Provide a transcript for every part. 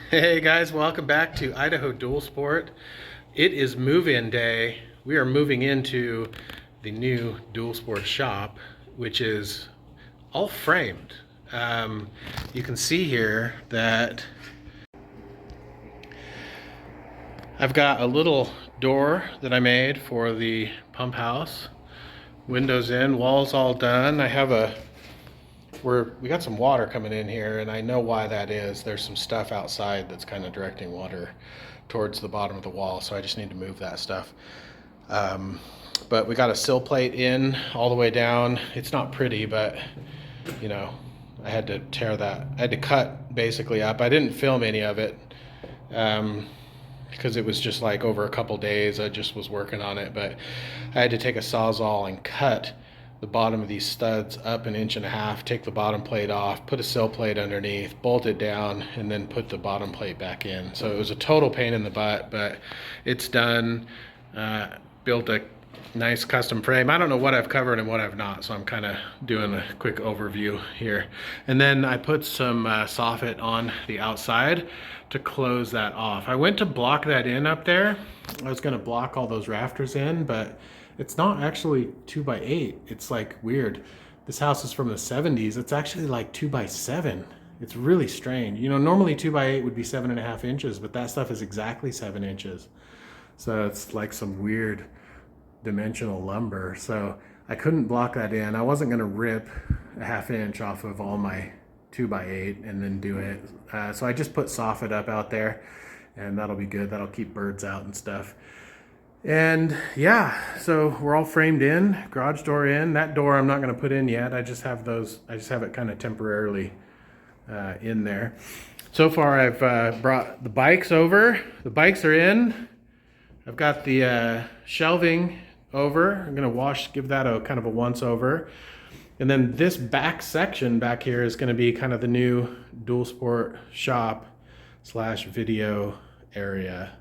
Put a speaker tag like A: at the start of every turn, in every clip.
A: Hey guys, welcome back to Idaho Dual Sport. It is move-in day. We are moving into the new Dual Sport shop, which is all framed. You can see here that I've got a little door that I made for the pump house. Windows in, walls all done. We got some water coming in here, and I know why that is. There's some stuff outside that's kind of directing water towards the bottom of the wall, so I just need to move that stuff. Um, but we got a sill plate in all the way down. It's not pretty, but you know, I had to tear that. I had to cut basically up. I didn't film any of it because it was just like over a couple days. I just was working on it, but I had to take a Sawzall and cut the bottom of these studs up 1.5 inches, take the bottom plate off, put a sill plate underneath, bolt it down, and then put the bottom plate back in. So it was a total pain in the butt, but it's done. Built a nice custom frame. I don't know what I've covered and what I've not, so I'm kind of doing a quick overview here. And then I put some soffit on the outside to close that off. I went to block that in up there. I was gonna block all those rafters in, but it's not actually 2x8. It's like weird. This house is from the 70s. It's actually like 2x7. It's really strange. You know, normally 2x8 would be 7.5 inches, but that stuff is exactly 7 inches. So it's like some weird dimensional lumber. So I couldn't block that in. I wasn't gonna rip a 1/2 inch off of all my 2x8 and then do it. So I just put soffit up out there, and that'll be good. That'll keep birds out and stuff. And yeah, so we're all framed in, garage door in. That door I'm not going to put in yet. I just have it kind of temporarily in there. So far I've brought the bikes over. The bikes are in. I've got the shelving over. I'm going to give that a kind of a once over. And then this back section back here is going to be kind of the new Dual Sport shop / video area.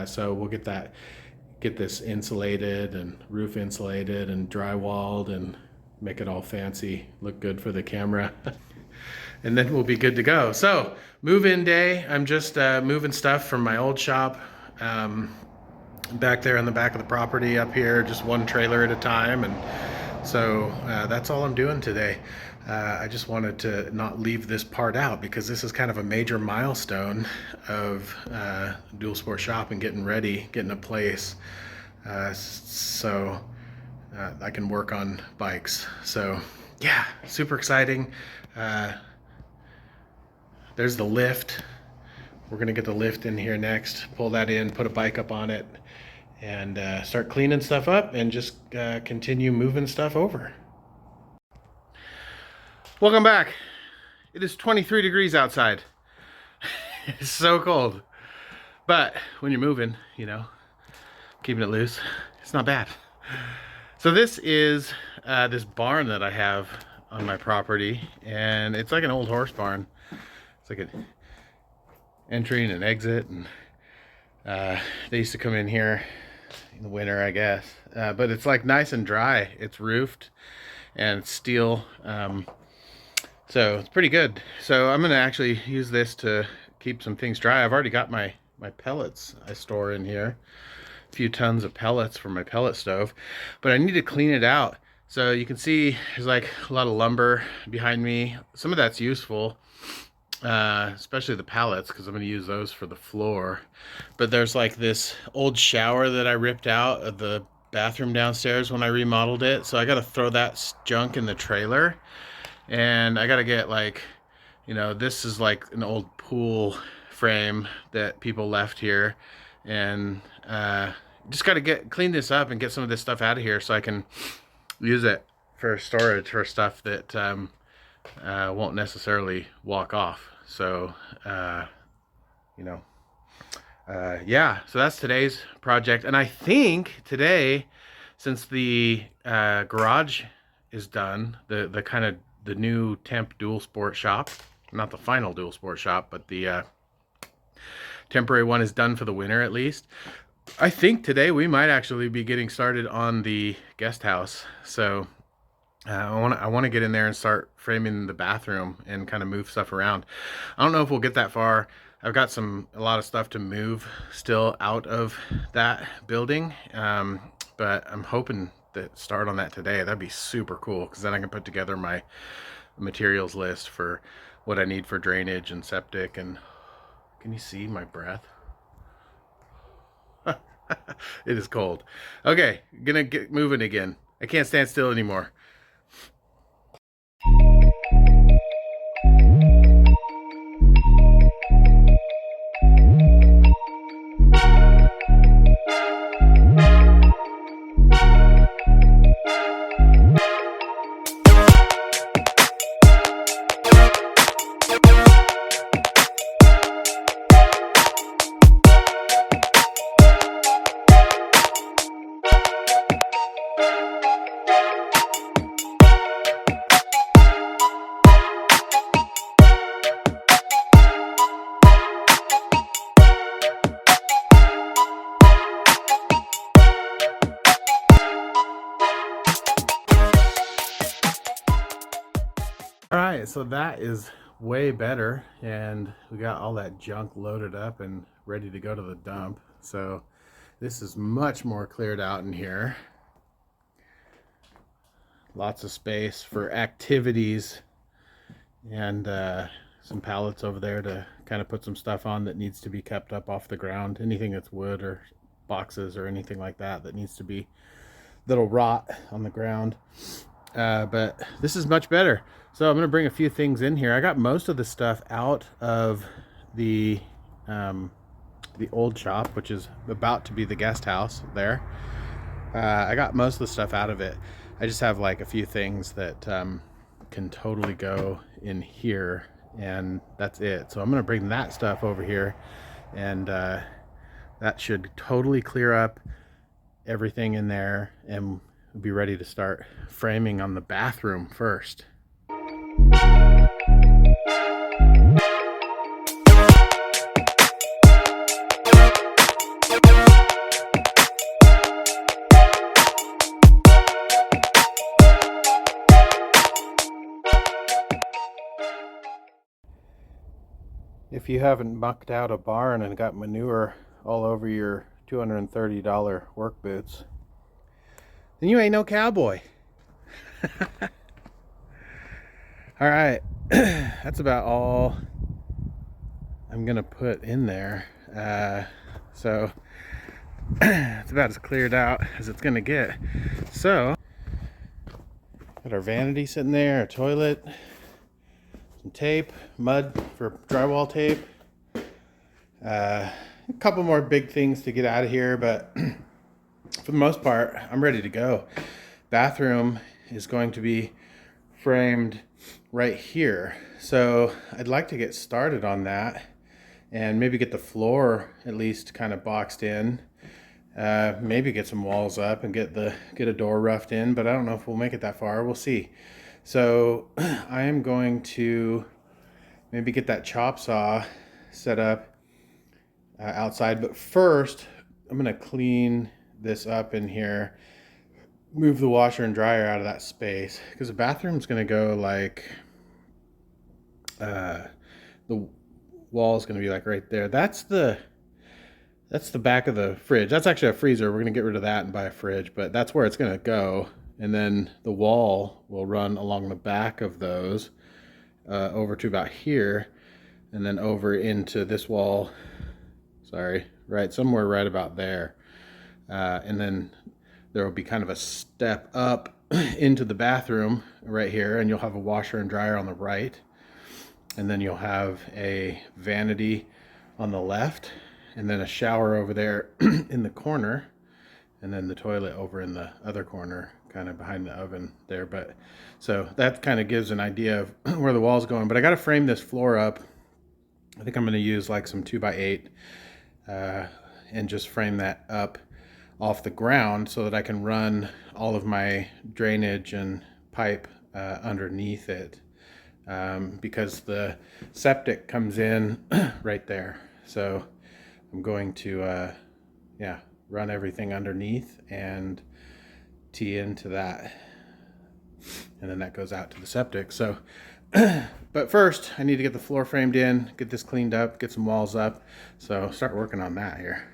A: So we'll get this insulated and roof insulated and drywalled and make it all fancy, look good for the camera. And then we'll be good to go. So move-in day. I'm just moving stuff from my old shop back there in the back of the property up here, just one trailer at a time. And so that's all I'm doing today. I just wanted to not leave this part out because this is kind of a major milestone of Dual Sport shop and getting ready, getting a place, so I can work on bikes. So yeah, super exciting. There's the lift. We're gonna get the lift in here next, pull that in, put a bike up on it, and start cleaning stuff up and just continue moving stuff over. Welcome back. It is 23 degrees outside. It's so cold. But when you're moving, you know, keeping it loose, it's not bad. So this is this barn that I have on my property, and it's like an old horse barn. It's like an entry and an exit, and they used to come in here in the winter, I guess. But it's like nice and dry. It's roofed and it's steel. So it's pretty good. So I'm gonna actually use this to keep some things dry. I've already got my pellets I store in here. A few tons of pellets for my pellet stove. But I need to clean it out. So you can see there's like a lot of lumber behind me. Some of that's useful, especially the pallets, because I'm gonna use those for the floor. But there's like this old shower that I ripped out of the bathroom downstairs when I remodeled it. So I gotta throw that junk in the trailer. And I gotta get, like, you know, this is like an old pool frame that people left here, and just gotta clean this up and get some of this stuff out of here so I can use it for storage for stuff that won't necessarily walk off. So you know, yeah, so that's today's project. And I think today, since the garage is done, the kind of the new temp Dual Sport shop, not the final Dual Sport shop, but the temporary one is done for the winter at least. I think today we might actually be getting started on the guest house. So I want to get in there and start framing the bathroom and kind of move stuff around. I don't know if we'll get that far. I've got a lot of stuff to move still out of that building, but I'm hoping to start on that today. That'd be super cool, because then I can put together my materials list for what I need for drainage and septic. And can you see my breath? It is cold. Okay, gonna get moving again. I can't stand still anymore. All right, so that is way better, and we got all that junk loaded up and ready to go to the dump. So this is much more cleared out in here. Lots of space for activities, and some pallets over there to kind of put some stuff on that needs to be kept up off the ground. Anything that's wood or boxes or anything like that that needs to be, that'll rot on the ground. But this is much better. So I'm going to bring a few things in here. I got most of the stuff out of the old shop, which is about to be the guest house there. I got most of the stuff out of it. I just have like a few things that can totally go in here, and that's it. So I'm going to bring that stuff over here, and that should totally clear up everything in there, and we'll be ready to start framing on the bathroom first. If you haven't mucked out a barn and got manure all over your $230 work boots, then you ain't no cowboy. All right, that's about all I'm gonna put in there. So it's about as cleared out as it's gonna get. So got our vanity sitting there, a toilet, some tape, mud for drywall tape, a couple more big things to get out of here, but for the most part, I'm ready to go. Bathroom is going to be framed right here, so I'd like to get started on that and maybe get the floor at least kind of boxed in. Maybe get some walls up and get a door roughed in, but I don't know if we'll make it that far. We'll see. So I am going to maybe get that chop saw set up outside, but first I'm going to clean this up in here, move the washer and dryer out of that space, because the bathroom's going to go like the wall is going to be like right there. That's the back of the fridge. That's actually a freezer. We're going to get rid of that and buy a fridge, but that's where it's going to go. And then the wall will run along the back of those over to about here, and then over into this wall. Sorry, right somewhere right about there. And then there will be kind of a step up into the bathroom right here, and you'll have a washer and dryer on the right. And then you'll have a vanity on the left, and then a shower over there in the corner, and then the toilet over in the other corner, kind of behind the oven there. But so that kind of gives an idea of where the wall's going. But I got to frame this floor up. I think I'm going to use like some 2x8 and just frame that up off the ground so that I can run all of my drainage and pipe underneath it, because the septic comes in right there. So I'm going to run everything underneath and tee into that, and then that goes out to the septic. So But first, I need to get the floor framed in, get this cleaned up, get some walls up. So start working on that here.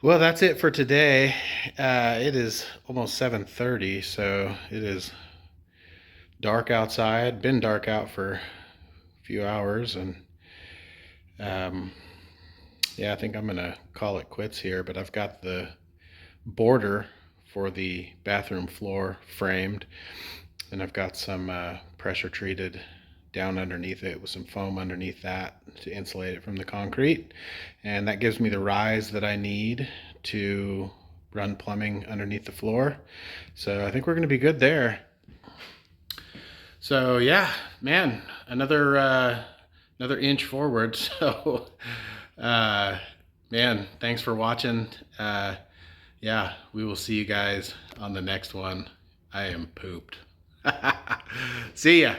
A: Well, that's it for today. It is almost 7:30, so it is dark outside. Been dark out for a few hours, and yeah, I think I'm gonna call it quits here. But I've got the border for the bathroom floor framed, and I've got some pressure treated down underneath it with some foam underneath that to insulate it from the concrete, and that gives me the rise that I need to run plumbing underneath the floor. So I think we're going to be good there. So yeah, man, another inch forward. So man, thanks for watching. Yeah, we will see you guys on the next one. I am pooped. See ya.